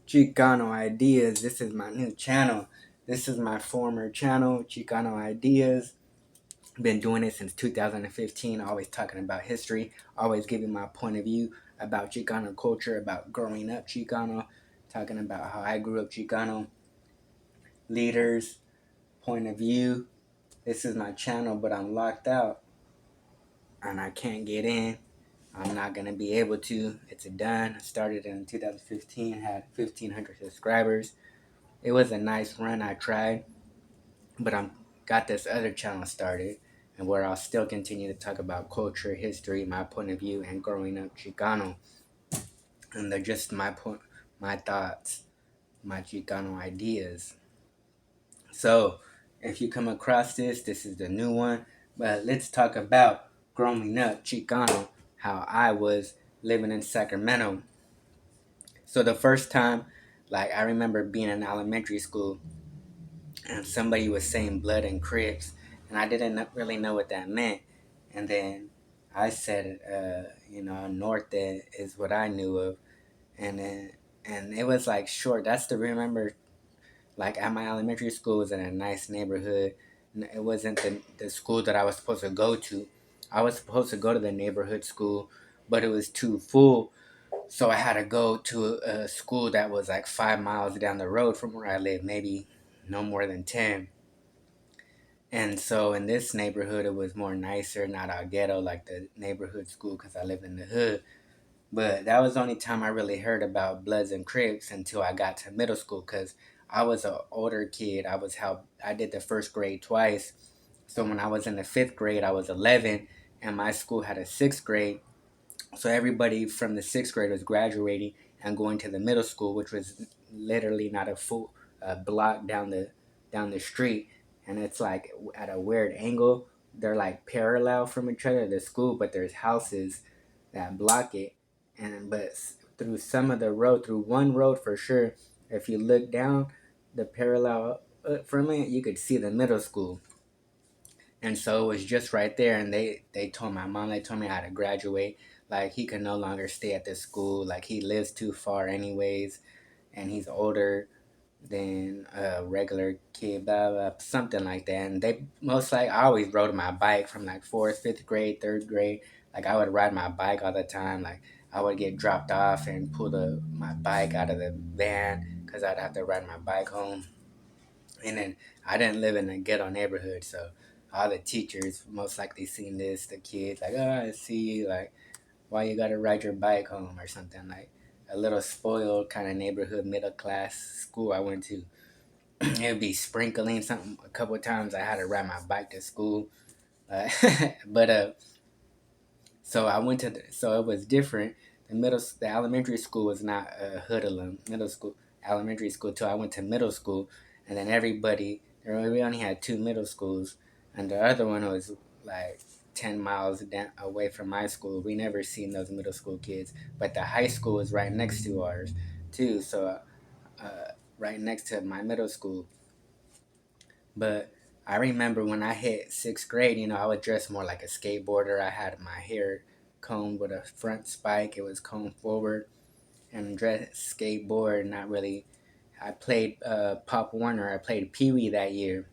Chicano Ideas. This is my new channel. This is my former channel, Chicano Ideas. Been doing it since 2015, always talking about history, always giving my point of view about Chicano culture, about growing up Chicano, talking about how I grew up Chicano, leaders, point of view. This is my channel, but I'm locked out and I can't get in. I'm not gonna be able to. It's done. I started in 2015, had 1,500 subscribers. It was a nice run. I tried, but I'm got this other channel started, and where I'll still continue to talk about culture, history, my point of view, and growing up Chicano, and they're just my thoughts, my Chicano ideas. So, if you come across this is the new one. But let's talk about growing up Chicano, how I was living in Sacramento. So the first time, like I remember being in elementary school and somebody was saying blood and Crips, and I didn't really know what that meant. And then I said, North is what I knew of, and then and it was like short. That's the remember. Like at my elementary school was in a nice neighborhood. It wasn't the school that I was supposed to go to. I was supposed to go to the neighborhood school, but it was too full. So I had to go to a school that was like 5 miles down the road from where I live, maybe no more than 10. And so in this neighborhood, it was more nicer, not all ghetto like the neighborhood school because I live in the hood. But that was the only time I really heard about Bloods and Crips until I got to middle school because I was an older kid. I did the first grade twice. So when I was in the fifth grade, I was 11, and my school had a sixth grade. So everybody from the sixth grade was graduating and going to the middle school, which was literally not a full block down the street, and it's like at a weird angle. They're like parallel from each other, the school, but there's houses that block it. And but through some of the road, through one road for sure, if you look down the parallel from it, you could see the middle school. And so it was just right there, and they told my mom, they told me I had to graduate. Like he could no longer stay at this school. Like he lives too far anyways, and he's older than a regular kid, blah, blah, something like that. And they most like I always rode my bike from like fourth, fifth grade, third grade. Like I would ride my bike all the time. Like I would get dropped off and pull my bike out of the van because I'd have to ride my bike home. And then I didn't live in a ghetto neighborhood, so all the teachers most likely seen this. The kids like, oh, I see you. Like, why you gotta ride your bike home or something? Like a little spoiled kind of neighborhood, middle class school I went to. It would be sprinkling something. A couple of times I had to ride my bike to school, uh, but so I went to so it was different. The elementary school was not a hoodlum. Middle school, elementary school too. I went to middle school, and then we only had two middle schools, and the other one was like 10 miles down away from my school. We never seen those middle school kids, but the high school was right next to ours, too. So, right next to my middle school. But I remember when I hit sixth grade, I was dressed more like a skateboarder. I had my hair combed with a front spike. It was combed forward and dressed skateboard. Not really. I played Pop Warner. I played Pee Wee that year,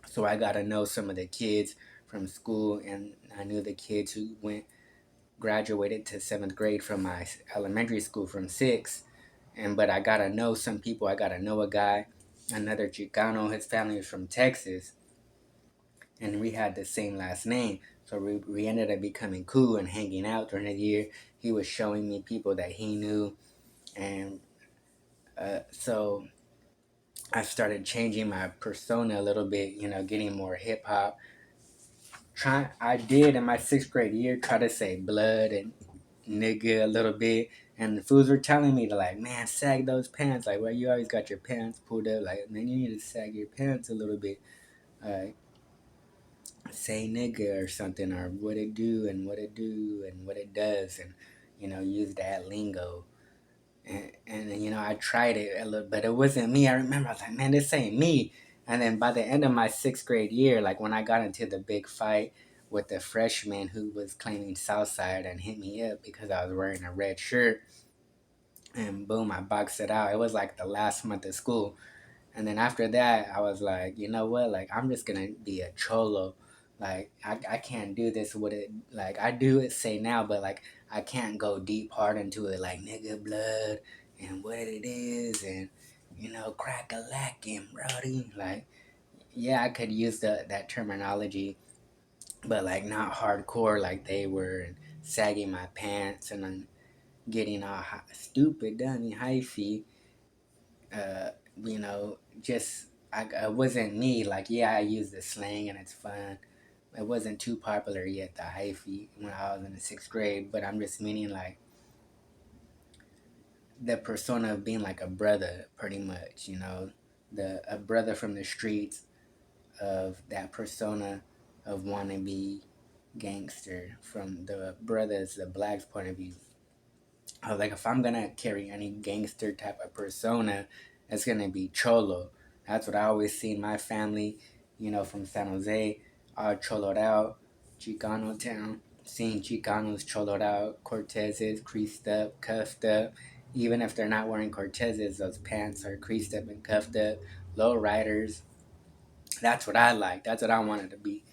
so I got to know some of the kids from school, and I knew the kids who went graduated to seventh grade from my elementary school from six. And but I got to know some people. I got to know a guy, another Chicano. His family was from Texas, and we had the same last name. So we ended up becoming cool and hanging out during the year. He was showing me people that he knew, and so I started changing my persona a little bit. Getting more hip hop. I did in my sixth grade year try to say blood and nigga a little bit, and the fools were telling me to like, man, sag those pants. Like, well, you always got your pants pulled up. Like, man, you need to sag your pants a little bit. Uh, Say nigga or something, or what it do and what it do and what it does, and use that lingo. And I tried it a little, but it wasn't me. I remember I was like, man, this ain't me. And then by the end of my sixth grade year, like when I got into the big fight with the freshman who was claiming Southside and hit me up because I was wearing a red shirt, and boom, I boxed it out. It was like the last month of school. And then after that, I was like, you know what? Like, I'm just gonna be a cholo. Like, I can't do this with it. Like, I do it say now, but like, I can't go deep hard into it, like nigga blood and what it is, and crack a lacking, brody. Like, yeah, I could use that terminology, but like not hardcore like they were, and sagging my pants and then getting all stupid, dummy, hyphy. Just I wasn't me. Like, yeah, I use the slang and it's fun. It wasn't too popular yet, the hyphy, when I was in the sixth grade. But I'm just meaning like the persona of being like a brother, pretty much. The a brother from the streets, of that persona of wanting to be gangster from the brothers, the blacks point of view. I was like, if I'm gonna carry any gangster type of persona, it's gonna be cholo. That's what I always see in my family, from San Jose, all choloed out, Chicano town, seeing Chicanos choloed out, Cortezes creased up, cuffed up. Even if they're not wearing Cortezes, those pants are creased up and cuffed up. Low riders. That's what I like. That's what I wanted to be.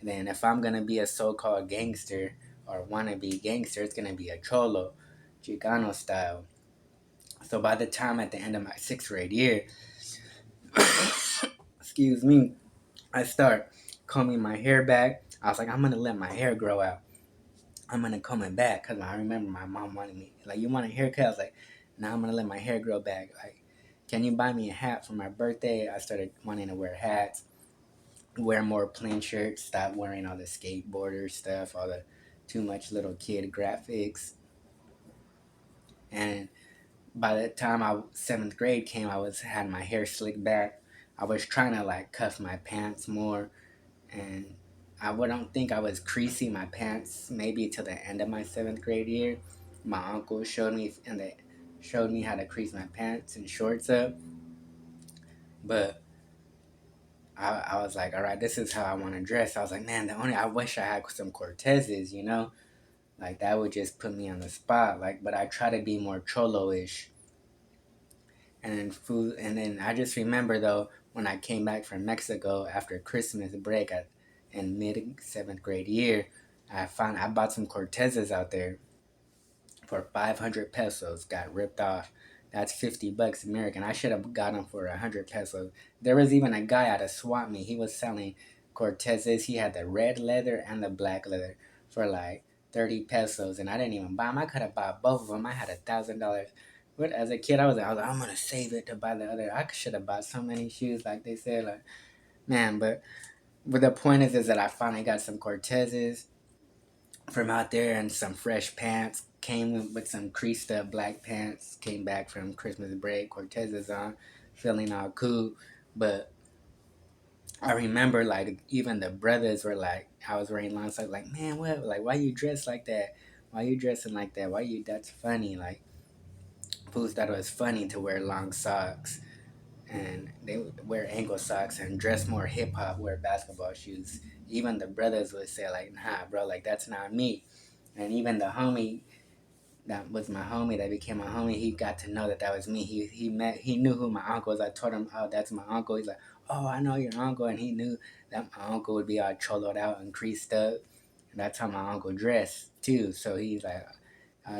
And then if I'm gonna be a so-called gangster or wanna be gangster, it's gonna be a cholo, Chicano style. So by the time at the end of my sixth grade year, excuse me, I start combing my hair back. I was like, I'm gonna let my hair grow out. I'm gonna comb it back because I remember my mom wanted me like, you want a haircut? I was like, nah, I'm gonna let my hair grow back. Like, can you buy me a hat for my birthday? I started wanting to wear hats, wear more plain shirts, stop wearing all the skateboarder stuff, all the too much little kid graphics. And by the time I seventh grade came, I was had my hair slicked back. I was trying to like cuff my pants more, and I would don't think I was creasing my pants maybe till the end of my seventh grade year. My uncle showed me how to crease my pants and shorts up, but I was like, all right, this is how I want to dress. I was like, man, I wish I had some Cortezes, like that would just put me on the spot. Like, but I try to be more cholo-ish. And then I just remember though, when I came back from Mexico after Christmas break in mid seventh grade year, I bought some Cortezes out there for 500 pesos. Got ripped off. That's $50 American. I should have got them for 100 pesos. There was even a guy at a swap meet. He was selling Cortezes. He had the red leather and the black leather for like 30 pesos, and I didn't even buy them. I could have bought both of them. I had $1,000. But as a kid, I was like, I'm gonna save it to buy the other. I should have bought so many shoes, like they said, like man. But the point is that I finally got some Cortezes from out there and some fresh pants. Came with some creased up black pants. Came back from Christmas break, Cortezes on, feeling all cool. But I remember like even the brothers were like, I was wearing long socks, like, man, what? Like, why you dressed like that? Why you dressing like that? Why you? That's funny. Like, fools thought it was funny to wear long socks, and they would wear ankle socks and dress more hip hop, wear basketball shoes. Even the brothers would say like, nah, bro, like that's not me. And even the homie that was my homie that became my homie, he got to know that that was me. He knew who my uncle was. I told him, oh, that's my uncle. He's like, oh, I know your uncle, and he knew that my uncle would be all choloed out and creased up. And that's how my uncle dressed too. So he's like,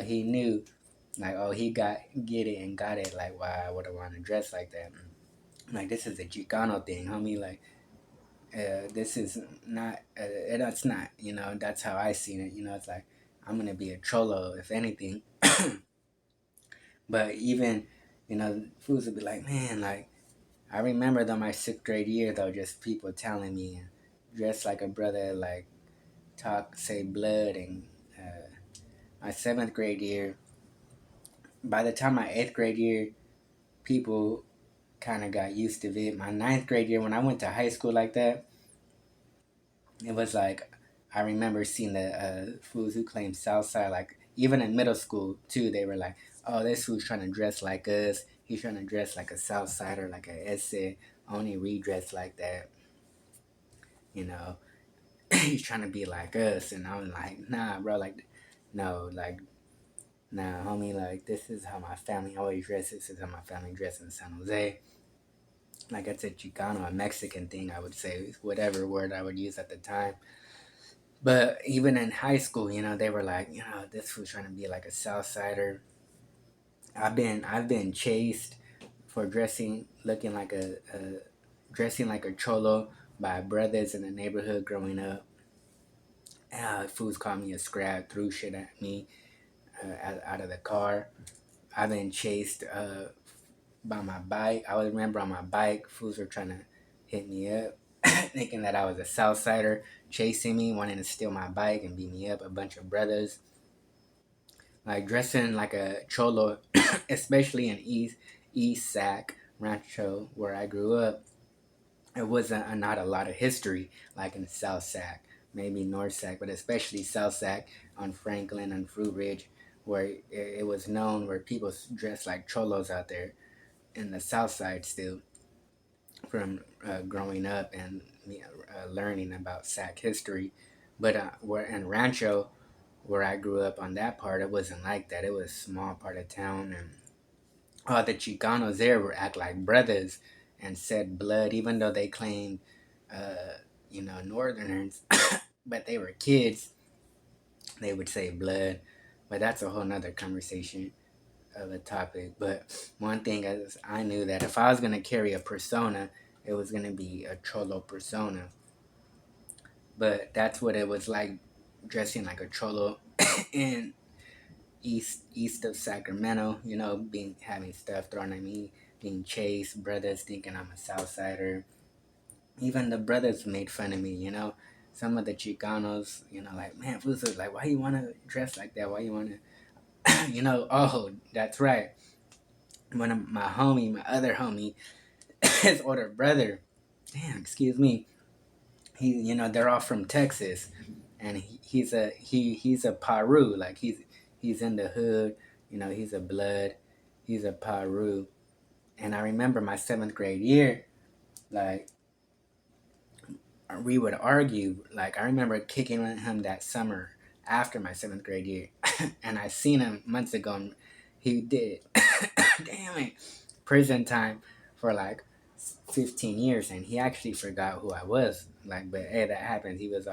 he knew, like, oh, he get it and got it. Like, why I would have wanted to dress like that. Like, this is a Chicano thing, homie. Like, this is not. That's not. That's how I seen it. It's like I'm gonna be a cholo if anything. But even, fools would be like, man, like, I remember though my sixth grade year though, just people telling me, dress like a brother, like, say blood. And my seventh grade year, by the time my eighth grade year, people kind of got used to it. My ninth grade year, when I went to high school like that, it was like, I remember seeing the fools who claim Southside, like, even in middle school too, they were like, oh, this fool's trying to dress like us. He's trying to dress like a Southsider, like a essay, only redress like that, you know. He's trying to be like us. And I'm like, nah, bro, like, no, like, Nah, homie, like, this is how my family always dress. This is how my family dress in San Jose. Like, it's a Chicano, a Mexican thing, I would say, whatever word I would use at the time. But even in high school, they were like, this was trying to be like a South Sider. I've been chased for looking like dressing like a cholo by brothers in the neighborhood growing up. Fools called me a scrap, threw shit at me out of the car. I've been chased by my bike. I would remember on my bike, fools were trying to hit me up, thinking that I was a Southsider, chasing me, wanting to steal my bike and beat me up. A bunch of brothers, like dressing like a cholo, especially in East Sac Rancho where I grew up. It wasn't not a lot of history like in South Sac, maybe North Sac, but especially South Sac on Franklin and Fruit Ridge, where it was known where people dressed like cholos out there in the South Side still from growing up and learning about Sac history. But where in Rancho, where I grew up on that part, it wasn't like that. It was a small part of town, and all the Chicanos there were act like brothers and said blood, even though they claimed, Northerners, but they were kids. They would say blood, but that's a whole nother conversation of a topic. But one thing is, I knew that if I was gonna carry a persona, it was gonna be a cholo persona. But that's what it was like dressing like a cholo in east of Sacramento. Being having stuff thrown at me, being chased, brothers thinking I'm a Southsider. Even the brothers made fun of me. Some of the Chicanos, like, man, Fuso, like, why you wanna dress like that? Why you wanna, Oh, that's right. One of my other homie, his older brother, damn, excuse me, they're all from Texas, and he's a Paru, like he's in the hood, he's a blood, he's a Paru. And I remember my seventh grade year, like, we would argue. Like, I remember kicking with him that summer after my seventh grade year, and I seen him months ago, and he did, damn it, prison time for like 15 years, and he actually forgot who I was. Like, but hey, that happens. He was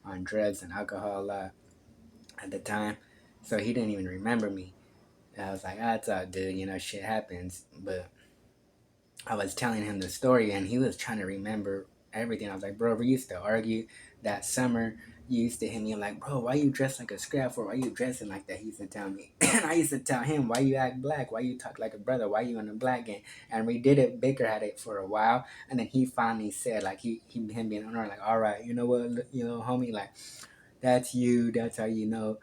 on drugs and alcohol a lot at the time, so he didn't even remember me. And I was like, it's all good, shit happens. But I was telling him the story, and he was trying to remember everything. I was like, bro, we used to argue that summer. You used to hit me like, bro, why you dress like a scrap for? Why you dressing like that? He used to tell me. And I used to tell him, why you act black? Why you talk like a brother? Why you in the black gang? And we did it. Baker had it for a while. And then he finally said, like, him being on, like, all right, you know what, homie, like, that's you. That's how do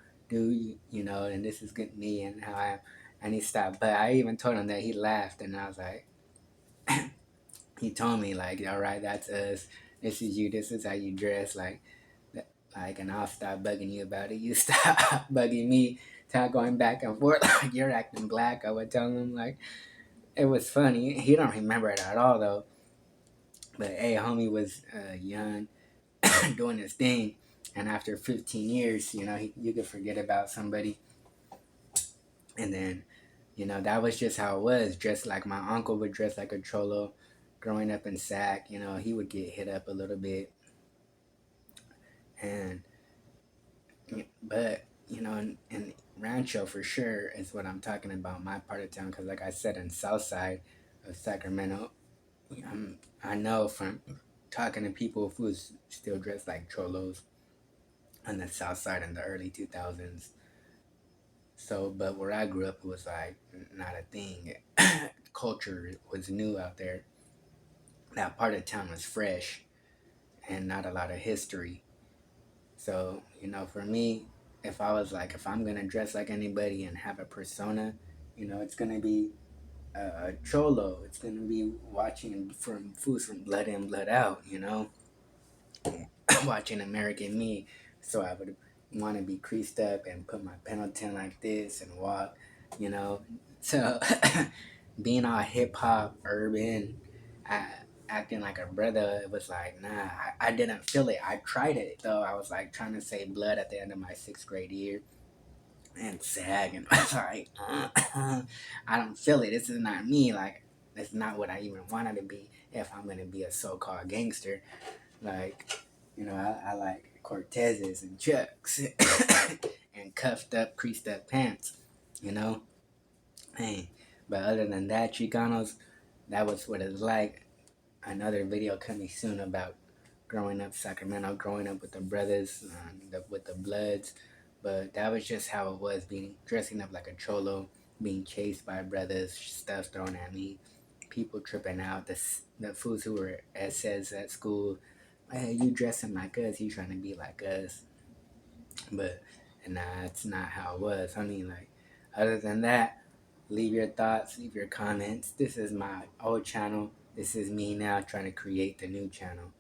and this is good me and how I am. And he stopped. But I even told him that. He laughed. And I was like, he told me, like, all right, that's us. This is you. This is how you dress. Like, and I'll stop bugging you about it. You stop bugging me. Stop going back and forth. Like, you're acting black. I would tell him, like, it was funny. He don't remember it at all though. But hey, homie was young, doing his thing, and after 15 years, you could forget about somebody, and then, that was just how it was. Dressed like my uncle would dress like a cholo, growing up in Sac. He would get hit up a little bit, and but in Rancho for sure is what I'm talking about. My part of town, because like I said, in South Side of Sacramento, I know from talking to people who was still dressed like cholos on the South Side in the early 2000s. So, but where I grew up, it was like not a thing. Culture was new out there. That part of town was fresh and not a lot of history. So, for me, if I'm gonna dress like anybody and have a persona, it's gonna be a cholo. It's gonna be watching from Foods from Blood In, Blood Out. Watching American Me. So I would want to be creased up and put my Pendleton like this and walk. You know, so being all hip hop, urban, I, acting like a brother, it was like, nah, I didn't feel it. I tried it though. I was like trying to say blood at the end of my sixth grade year, and sag, and I was like, I don't feel it. This is not me. Like, that's not what I even wanted to be if I'm gonna be a so-called gangster. Like, I like Cortezes and Chucks and cuffed up, creased up pants. You know, hey. But other than that, Chicanos, that was what it's like. Another video coming soon about growing up Sacramento, growing up with the brothers, with the Bloods. But that was just how it was, being dressing up like a cholo, being chased by brothers, stuff thrown at me, people tripping out, the fools who were SS at school. Hey, you dressing like us, you trying to be like us. But nah, it's not how it was. I mean, like, other than that, leave your thoughts, leave your comments. This is my old channel. This is me now trying to create the new channel.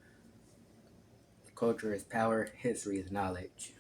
Culture is power, history is knowledge.